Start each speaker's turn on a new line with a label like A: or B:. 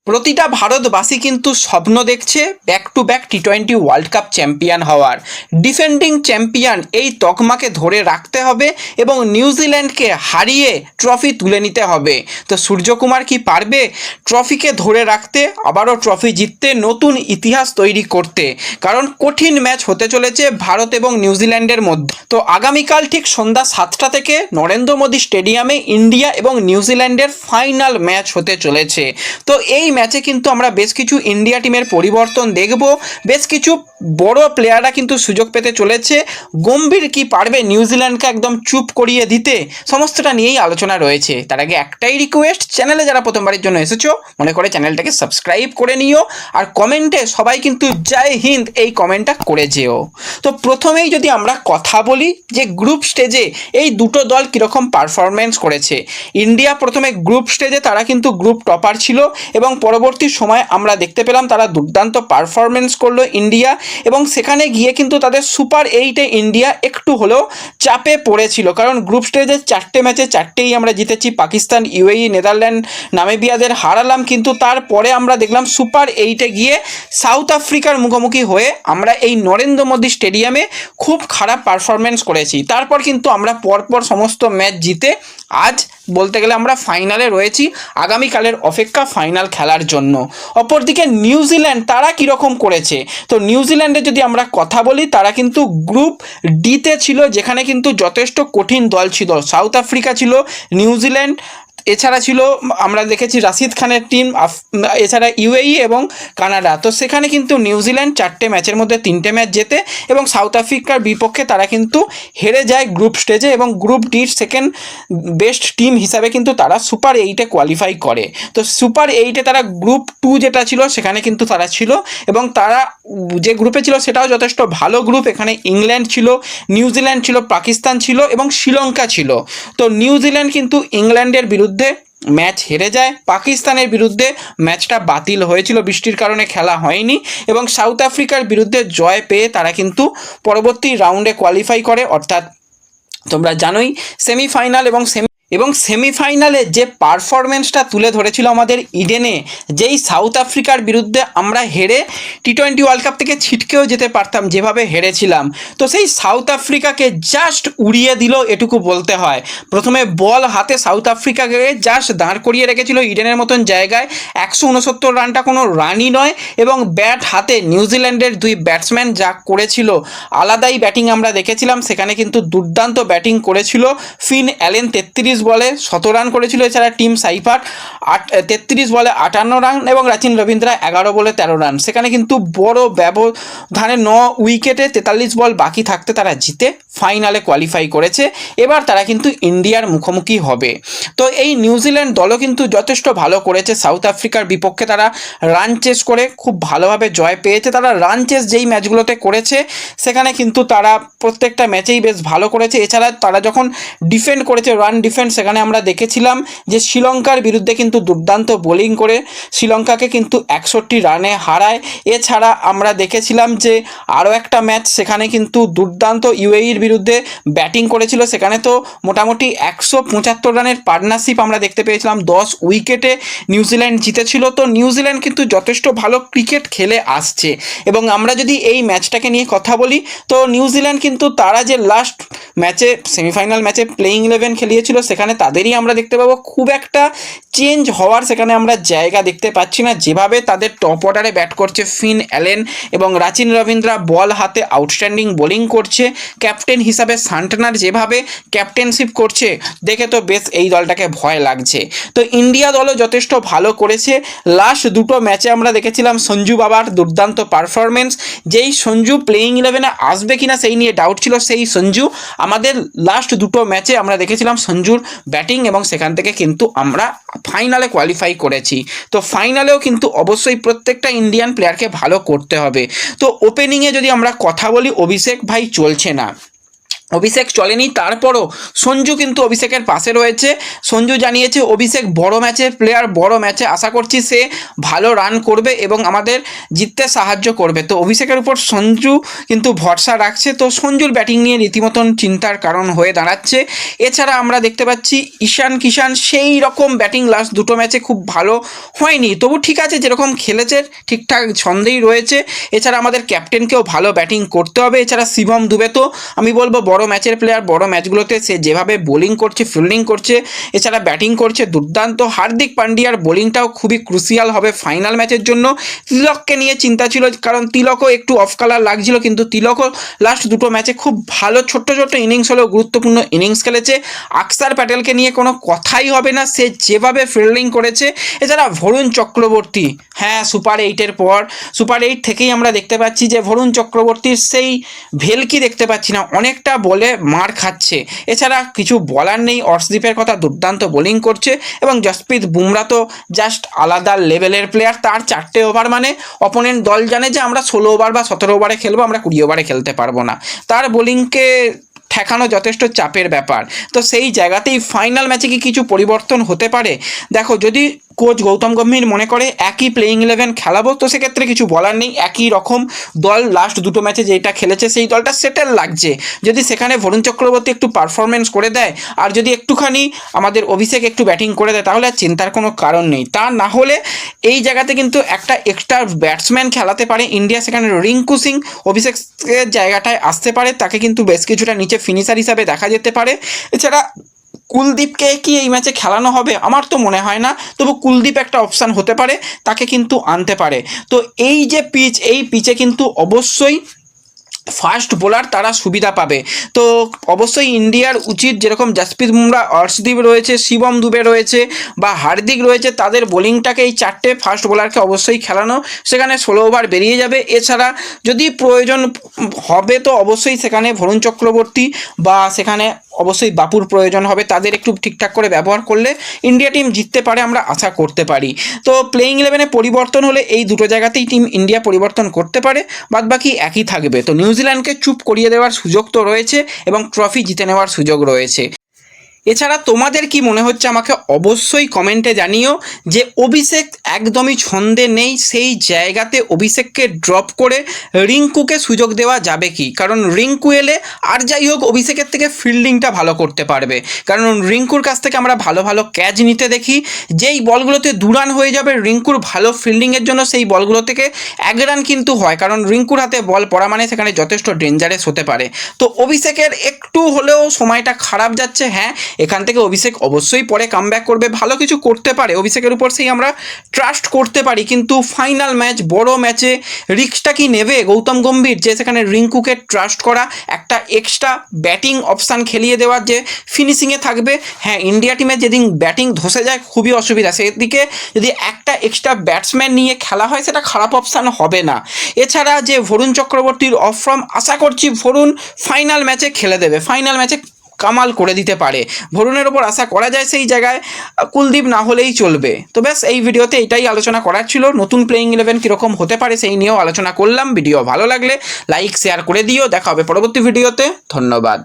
A: প্রতিটা ভারতবাসী কিন্তু স্বপ্ন দেখছে ব্যাক টু ব্যাক টি-20 ওয়ার্ল্ড কাপ চ্যাম্পিয়ন হওয়ার। ডিফেন্ডিং চ্যাম্পিয়ন এই তকমাকে ধরে রাখতে হবে এবং নিউজিল্যান্ডকে হারিয়ে ট্রফি তুলে নিতে হবে। তো সূর্যকুমার কি পারবে ট্রফিকে ধরে রাখতে, আবারও ট্রফি জিততে, নতুন ইতিহাস তৈরি করতে? কারণ কঠিন ম্যাচ হতে চলেছে ভারত এবং নিউজিল্যান্ডের মধ্যে। তো আগামীকাল ঠিক সন্ধ্যা 7টা থেকে নরেন্দ্র মোদী স্টেডিয়ামে ইন্ডিয়া এবং নিউজিল্যান্ডের ফাইনাল ম্যাচ হতে চলেছে। তো এই ম্যাচে কিন্তু আমরা বেশ কিছু ইন্ডিয়া টিমের পরিবর্তন দেখব, বেশ কিছু বড় প্লেয়াররা কিন্তু সুযোগ পেতে চলেছে। গম্ভীর কি পারবে নিউজিল্যান্ডকে একদম চুপ করিয়ে দিতে? সমস্তটা নিয়েই আলোচনা রয়েছে। তার আগে একটাই রিকোয়েস্ট, চ্যানেলে যারা প্রথমবারের জন্য এসেছো মনে করে চ্যানেলটাকে সাবস্ক্রাইব করে নিও, আর কমেন্টে সবাই কিন্তু জয় হিন্দ এই কমেন্টটা করে যেও। তো প্রথমেই যদি আমরা কথা বলি যে গ্রুপ স্টেজে এই দুটো দল কীরকম পারফরমেন্স করেছে। ইন্ডিয়া প্রথমে গ্রুপ স্টেজে তারা কিন্তু গ্রুপ টপার ছিল এবং পরবর্তী সময় আমরা দেখতে পেলাম তারা দুর্দান্ত পারফরমেন্স করলো ইন্ডিয়া, এবং সেখানে গিয়ে কিন্তু তাদের সুপার 8-এ ইন্ডিয়া একটু হলেও চাপে পড়েছিল। কারণ গ্রুপ স্টেজে 4টে ম্যাচে 4টেই আমরা জিতেছি, পাকিস্তান, ইউএই, নেদারল্যান্ড, নামিবিয়াদের হারালাম, কিন্তু তারপরে আমরা দেখলাম সুপার 8-এ গিয়ে সাউথ আফ্রিকার মুখোমুখি হয়ে আমরা এই নরেন্দ্র মোদী স্টেডিয়ামে খুব খারাপ পারফরমেন্স করেছি। তারপর কিন্তু আমরা পরপর সমস্ত ম্যাচ জিতে আজ বলতে গেলে আমরা ফাইনালে রয়েছি, আগামীকালের অপেক্ষা ফাইনাল খেলার জন্য। অপরদিকে নিউজিল্যান্ড তারা কীরকম করেছে, তো নিউজিল্যান্ডে যদি আমরা কথা বলি তারা কিন্তু গ্রুপ ডিতে ছিল, যেখানে কিন্তু যথেষ্ট কঠিন দল ছিল। সাউথ আফ্রিকা ছিল, নিউজিল্যান্ড, এছাড়া ছিল আমরা দেখেছি রাশিদ খানের টিম, এছাড়া ইউএই এবং কানাডা। তো সেখানে কিন্তু নিউজিল্যান্ড 4টে ম্যাচের মধ্যে 3টে ম্যাচ জেতে এবং সাউথ আফ্রিকার বিপক্ষে তারা কিন্তু হেরে যায় গ্রুপ স্টেজে, এবং গ্রুপ ডির সেকেন্ড বেস্ট টিম হিসাবে কিন্তু তারা সুপার 8-এ কোয়ালিফাই করে। তো সুপার 8-এ তারা গ্রুপ 2 যেটা ছিল সেখানে কিন্তু তারা ছিল, এবং তারা যে গ্রুপে ছিল সেটাও যথেষ্ট ভালো গ্রুপ। এখানে ইংল্যান্ড ছিল, নিউজিল্যান্ড ছিল, পাকিস্তান ছিল এবং শ্রীলঙ্কা ছিল। তো নিউজিল্যান্ড কিন্তু ইংল্যান্ডের বিরুদ্ধে ম্যাচ হেরে যায়, পাকিস্তানের বিরুদ্ধে ম্যাচটা বাতিল হয়েছিল, বৃষ্টির কারণে খেলা হয়নি, এবং সাউথ আফ্রিকার বিরুদ্ধে জয় পেয়ে তারা কিন্তু পরবর্তী রাউন্ডে কোয়ালিফাই করে। অর্থাৎ তোমরা জানোই সেমিফাইনাল এবং সেমিফাইনালে যে পারফরমেন্সটা তুলে ধরেছিল আমাদের ইডেনে, যেই সাউথ আফ্রিকার বিরুদ্ধে আমরা হেরে টি-20 ওয়ার্ল্ড কাপ থেকে ছিটকেও যেতে পারতাম যেভাবে হেরেছিলাম, তো সেই সাউথ আফ্রিকাকে জাস্ট উড়িয়ে দিল এটুকু বলতে হয়। প্রথমে বল হাতে সাউথ আফ্রিকাকে জাস্ট দাঁড় করিয়ে রেখেছিল ইডেনের মতন জায়গায়, 169 রানটা কোনো রানই নয়, এবং ব্যাট হাতে নিউজিল্যান্ডের 2 ব্যাটসম্যান যা করেছিল, আলাদাই ব্যাটিং আমরা দেখেছিলাম। সেখানে কিন্তু দুর্দান্ত ব্যাটিং করেছিল ফিন অ্যালেন, 33 বলে 17 রান করেছিল, এছাড়া টিম সাইফার 33 বলে 58 রান এবং রাচিন রবীন্দ্রা 11 বলে 13 রান। সেখানে কিন্তু বড় ব্যবধানে 9 উইকেটে 43 বল বাকি থাকতে তারা জিতে ফাইনালে কোয়ালিফাই করেছে। এবার তারা কিন্তু ইন্ডিয়ার মুখোমুখি হবে। তো এই নিউজিল্যান্ড দলও কিন্তু যথেষ্ট ভালো করেছে, সাউথ আফ্রিকার বিপক্ষে তারা রান চেস করে খুব ভালোভাবে জয় পেয়েছে। তারা রান চেস যেই ম্যাচগুলোতে করেছে সেখানে কিন্তু তারা প্রত্যেকটা ম্যাচেই বেশ ভালো করেছে। এছাড়া তারা যখন ডিফেন্ড করেছে, রান ডিফেন্ড, সেখানে আমরা দেখেছিলাম যে শ্রীলঙ্কার বিরুদ্ধে কিন্তু দুর্দান্ত বোলিং করে শ্রীলঙ্কাকে কিন্তু 61 রানে হারায়। এছাড়া আমরা দেখেছিলাম যে আরও একটা ম্যাচ, সেখানে কিন্তু দুর্দান্ত ইউএইর বিরুদ্ধে ব্যাটিং করেছিল, সেখানে তো মোটামুটি 175 রানের পার্টনারশিপ আমরা দেখতে পেয়েছিলাম, 10 উইকেটে নিউজিল্যান্ড জিতেছিল। তো নিউজিল্যান্ড কিন্তু যথেষ্ট ভালো ক্রিকেট খেলে আসছে। এবং আমরা যদি এই ম্যাচটাকে নিয়ে কথা বলি, তো নিউজিল্যান্ড কিন্তু তারা যে লাস্ট ম্যাচে সেমিফাইনাল ম্যাচে প্লেইং 11 খেলিয়েছিল, সেখানে তাদেরই আমরা দেখতে পাবো খুব একটা চেঞ্জ হওয়ার সেখানে আমরা জায়গা দেখতে পাচ্ছি না। যেভাবে তাদের টপ অর্ডারে ব্যাট করছে ফিন অ্যালেন এবং রাচিন রবীন্দ্রা, বল হাতে আউটস্ট্যান্ডিং বোলিং করছে, ক্যাপ্টেন হিসাবে সান্টনার যেভাবে ক্যাপ্টেনশিপ করছে, দেখে তো বেশ এই দলটাকে ভয় লাগছে। তো ইন্ডিয়া দলও যথেষ্ট ভালো করেছে। লাস্ট দুটো ম্যাচে আমরা দেখেছিলাম সঞ্জু বাবার দুর্দান্ত পারফরমেন্স। যেই সঞ্জু প্লেইং 11-এ আসবে কিনা সেই নিয়ে ডাউট ছিল, সেই সঞ্জু আমাদের লাস্ট দুটো ম্যাচে আমরা দেখেছিলাম সঞ্জুর ব্যাটিং, এবং সেখান থেকে কিন্তু আমরা ফাইনালে কোয়ালিফাই করেছি। তো ফাইনালেও কিন্তু অবশ্যই প্রত্যেকটা ইন্ডিয়ান প্লেয়ারকে ভালো করতে হবে। তো ওপেনিংয়ে যদি আমরা কথা বলি, অভিষেক ভাই চলছে না। অভিষেক চলেনি, তারপরও সঞ্জু কিন্তু অভিষেকের পাশে রয়েছে। সঞ্জু জানিয়েছে অভিষেক বড় ম্যাচের প্লেয়ার, বড় ম্যাচে আশা করছি সে ভালো রান করবে এবং আমাদের জিততে সাহায্য করবে। তো অভিষেকের উপর সঞ্জু কিন্তু ভরসা রাখছে। তো সঞ্জুর ব্যাটিং নিয়ে রীতিমতন চিন্তার কারণ হয়ে দাঁড়াচ্ছে। এছাড়া আমরা দেখতে পাচ্ছি ঈশান কিষান সেই রকম ব্যাটিং লাস্ট দুটো ম্যাচে খুব ভালো হয়নি, তবু ঠিক আছে, যেরকম খেলেছে ঠিকঠাক ছন্দেই রয়েছে। এছাড়া আমাদের ক্যাপ্টেনকেও ভালো ব্যাটিং করতে হবে। এছাড়া শিবম দুবে তো আমি বলবো বড় ম্যাচের প্লেয়ার, বড় ম্যাচগুলোতে সে যেভাবে বোলিং করছে, ফিল্ডিং করছে, এছাড়া ব্যাটিং করছে দুর্দান্ত। হার্দিক পান্ডিয়ার বোলিংটাও খুবই ক্রুশিয়াল হবে ফাইনাল ম্যাচের জন্য। তিলককে নিয়ে চিন্তা ছিল, কারণ তিলকও একটু অফ কালার লাগছিল, কিন্তু তিলকও লাস্ট দুটো ম্যাচে খুব ভালো ছোট্ট ছোট্ট ইনিংস হলেও গুরুত্বপূর্ণ ইনিংস খেলেছে। আকসার প্যাটেলকে নিয়ে কোনো কথাই হবে না, সে যেভাবে ফিল্ডিং করেছে। এছাড়া বরুণ চক্রবর্তী, হ্যাঁ সুপার 8-এর পর সুপার 8 থেকেই আমরা দেখতে পাচ্ছি যে বরুণ চক্রবর্তীর সেই ভেলকি দেখতে পাচ্ছি না, অনেকটা বলে মার খাচ্ছে। এছাড়া কিছু বলার নেই, অর্শদীপের কথা দুর্দান্ত বোলিং করছে এবং জসপ্রীত বুমরা তো জাস্ট আলাদা লেভেলের প্লেয়ার। তার 4টে ওভার মানে অপোনেন্ট দল জানে যে আমরা 16 ওভার বা 17 ওভারে খেলবো, আমরা 20 ওভারে খেলতে পারবো না। তার বোলিংকে ঠেকানো যথেষ্ট চাপের ব্যাপার। তো সেই জায়গাতেই ফাইনাল ম্যাচে কি কিছু পরিবর্তন হতে পারে? দেখো, যদি কোচ গৌতম গম্ভীর মনে করে একই প্লেইং 11 খেলাবো, তো সেক্ষেত্রে কিছু বলার নেই। একই রকম দল লাস্ট দুটো ম্যাচে যেটা খেলেছে সেই দলটা সেটেল লাগছে। যদি সেখানে বরুণ চক্রবর্তী একটু পারফরমেন্স করে দেয় আর যদি একটুখানি আমাদের অভিষেক একটু ব্যাটিং করে দেয়, তাহলে আর চিন্তার কোনো কারণ নেই। তা না হলে এই জায়গাতে কিন্তু একটা এক্সট্রা ব্যাটসম্যান খেলাতে পারে ইন্ডিয়া, সেখানে রিঙ্কু সিং অভিষেকের জায়গাটায় আসতে পারে, তাকে কিন্তু বেশ কিছুটা নিচে ফিনিশার হিসাবে দেখা যেতে পারে। এছাড়া কুলদীপকে কি এই ম্যাচে খেলানো হবে? আমার তো মনে হয় না, তবু কুলদীপ একটা অপশান হতে পারে, তাকে কিন্তু আনতে পারে। তো এই যে পিচ, এই পিচে কিন্তু অবশ্যই ফাস্ট বোলার তারা সুবিধা পাবে। তো অবশ্যই ইন্ডিয়ার উচিত, যেরকম জসপ্রীত বুমরা, অর্শদীপ রয়েছে, শিবম দুবে রয়েছে বা হার্দিক রয়েছে, তাদের বোলিংটাকে এই 4টে ফাস্ট বোলারকে অবশ্যই খেলানো। সেখানে 16 ওভার বেরিয়ে যাবে। এছাড়া যদি প্রয়োজন হবে তো অবশ্যই সেখানে বরুণ চক্রবর্তী বা সেখানে অবশ্যই বাপুর প্রয়োজন হবে, তাদের একটু ঠিকঠাক করে ব্যবহার করলে ইন্ডিয়া টিম জিততে পারে, আমরা আশা করতে পারি। তো প্লেইং 11-এ পরিবর্তন হলে এই দুটো জায়গাতেই টিম ইন্ডিয়া পরিবর্তন করতে পারে, বাদবাকি একই থাকবে। তো নিউজিল্যান্ডকে চুপ করিয়ে দেওয়ার সুযোগ তো রয়েছে এবং ট্রফি জিতে নেওয়ার সুযোগ রয়েছে। এছাড়া তোমাদের কি মনে হচ্ছে আমাকে অবশ্যই কমেন্টে জানিও যে অভিষেক একদমই ছন্দে নেই, সেই জায়গাতে অভিষেককে ড্রপ করে রিঙ্কুকে সুযোগ দেওয়া যাবে কি? কারণ রিঙ্কু এলে আর যাই হোক অভিষেকের থেকে ফিল্ডিংটা ভালো করতে পারবে, কারণ রিঙ্কুর কাছ থেকে আমরা ভালো ভালো ক্যাচ নিতে দেখি। যেই বলগুলোতে 2 রান হয়ে যাবে রিঙ্কুর ভালো ফিল্ডিংয়ের জন্য, সেই বলগুলো থেকে 1 রান কিন্তু হয়, কারণ রিঙ্কুর হাতে বল পড়া মানে সেখানে যথেষ্ট ডেঞ্জারাস হতে পারে। তো অভিষেকের একটু হলেও সময়টা খারাপ যাচ্ছে। হ্যাঁ, এখান থেকে অভিষেক অবশ্যই পরে কামব্যাক করবে, ভালো কিছু করতে পারে, অভিষেকের উপর সেই আমরা ট্রাস্ট করতে পারি। কিন্তু ফাইনাল ম্যাচ, বড় ম্যাচে রিস্কটা কি নেবে গৌতম গম্ভীর, যে সেখানে রিঙ্কুকে ট্রাস্ট করা, একটা এক্সট্রা ব্যাটিং অপশান খেলিয়ে দেওয়ার, যে ফিনিশিংয়ে থাকবে। হ্যাঁ, ইন্ডিয়া টিমের যেদিন ব্যাটিং ধসে যায় খুবই অসুবিধা, সেদিকে যদি একটা এক্সট্রা ব্যাটসম্যান নিয়ে খেলা হয় সেটা খারাপ অপশান হবে না। এছাড়া যে বরুণ চক্রবর্তীর অফ ফর্ম, আশা করছি বরুণ ফাইনাল ম্যাচে খেলে দেবে, ফাইনাল ম্যাচে কামাল করে দিতে পারে, বরুণের ওপর আশা করা যায়। সেই জায়গায় কুলদীপ না হলেই চলবে। তো ব্যাস, এই ভিডিওতে এটাই আলোচনা করার ছিল। নতুন প্লেইং 11 কীরকম হতে পারে সেই নিয়েও আলোচনা করলাম। ভিডিও ভালো লাগলে লাইক শেয়ার করে দিও। দেখা হবে পরবর্তী ভিডিওতে। ধন্যবাদ।